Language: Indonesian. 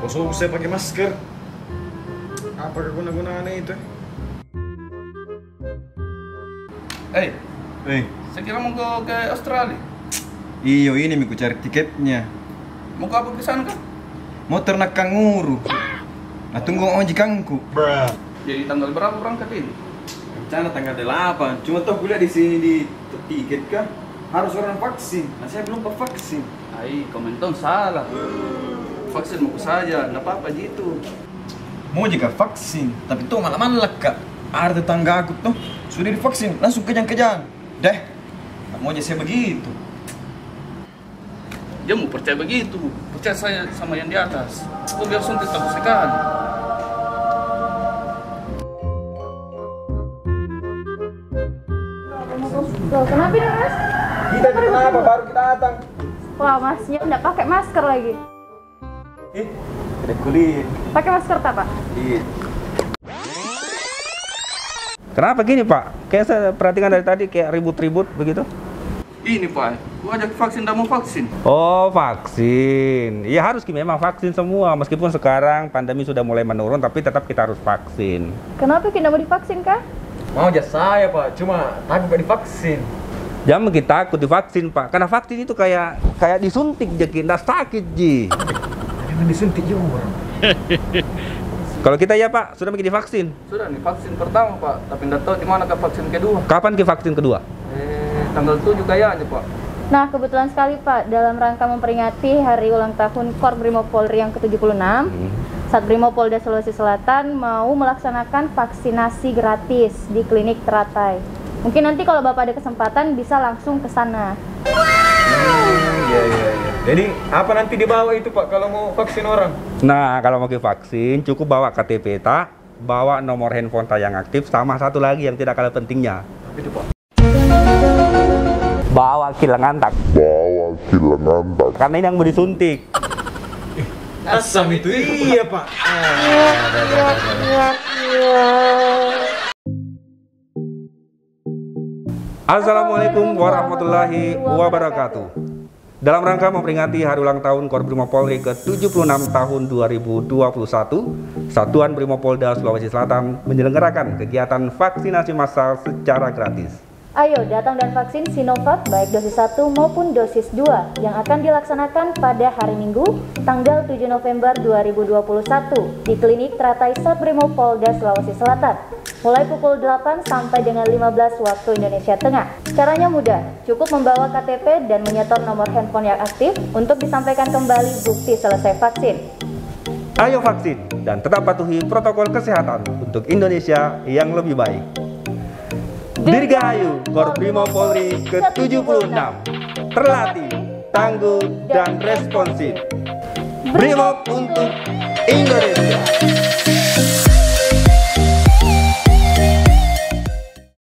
kau suruh saya pakai masker. Apa guna-gunaannya itu? Eh, saya kira mau ke Australia. Iyo, ini miku cari tiketnya. Mau ke apa ke sana kan? Motor nak kanguru. Nah, tunggu ojekangku. Jadi tanggal berapa berangkat ini? Rencana tanggal 8. Cuma toh kuliah di sini di tiket kan harus orang vaksin. Nah, saya belum vaksin. Ai, komentar salah. Vaksin mau saja, enggak apa-apa gitu. Mau juga vaksin, tapi tuh malah kak. Ada tetangga aku tuh sudah divaksin, langsung kejang-kejang. Deh, mau aja saya begitu. Dia mau percaya begitu, percaya saya sama yang di atas. Kok biar suntik tak sekali. Loh, kenapa ini mas? Kita kenapa baru kita datang? Wah masnya nggak pakai masker lagi. Ada kulit. Pakai masker tak pak? Iya. Kenapa gini Pak? Kayak saya perhatikan dari tadi kayak ribut-ribut begitu. Ini Pak, gua ajak vaksin, tidak mau vaksin. Oh vaksin, ya harus memang vaksin semua. Meskipun sekarang pandemi sudah mulai menurun, tapi tetap kita harus vaksin. Kenapa kita mau divaksin kah? Mau aja saya pak, cuma takut gak divaksin. Jangan kita takut divaksin Pak, karena vaksin itu kayak disuntik jadi nggak sakit ji. Jangan disuntik juga orang. Kalau kita ya Pak, sudah begini vaksin. Sudah nih vaksin pertama Pak, tapi tidak tahu di mana ke vaksin kedua. Kapan ke vaksin kedua? Tanggal 7 kayaknya Pak. Nah kebetulan sekali pak, dalam rangka memperingati hari ulang tahun Korps Brimob Polri yang ke-76, Sat Brimopolda Sulawesi Selatan mau melaksanakan vaksinasi gratis di klinik Teratai. Mungkin nanti kalau Bapak ada kesempatan bisa langsung ke sana. Iya. Jadi apa nanti dibawa itu pak kalau mau vaksin orang? Nah kalau mau ke vaksin cukup bawa KTP tak, bawa nomor handphone tak yang aktif, sama satu lagi yang tidak kalah pentingnya. Itu Pak. Bawa kilangan tak. Karena ini yang mau disuntik. Asam itu iya pak. Assalamualaikum warahmatullahi wabarakatuh. Dalam rangka memperingati hari ulang tahun Korps Brimob Polri ke-76 tahun 2021, Satuan Brimopolda Sulawesi Selatan menyelenggarakan kegiatan vaksinasi massal secara gratis. Ayo datang dan vaksin Sinovac baik dosis 1 maupun dosis 2 yang akan dilaksanakan pada hari Minggu tanggal 7 November 2021 di klinik Teratai Sat Brimopolda Sulawesi Selatan mulai pukul 8 sampai dengan 15 waktu Indonesia Tengah. Caranya mudah, cukup membawa KTP dan menyetor nomor handphone yang aktif untuk disampaikan kembali bukti selesai vaksin. Ayo vaksin dan tetap patuhi protokol kesehatan untuk Indonesia yang lebih baik. Dirgahayu Korps Brimob Polri ke-76, terlatih, tangguh, dan responsif. Brimob untuk Indonesia.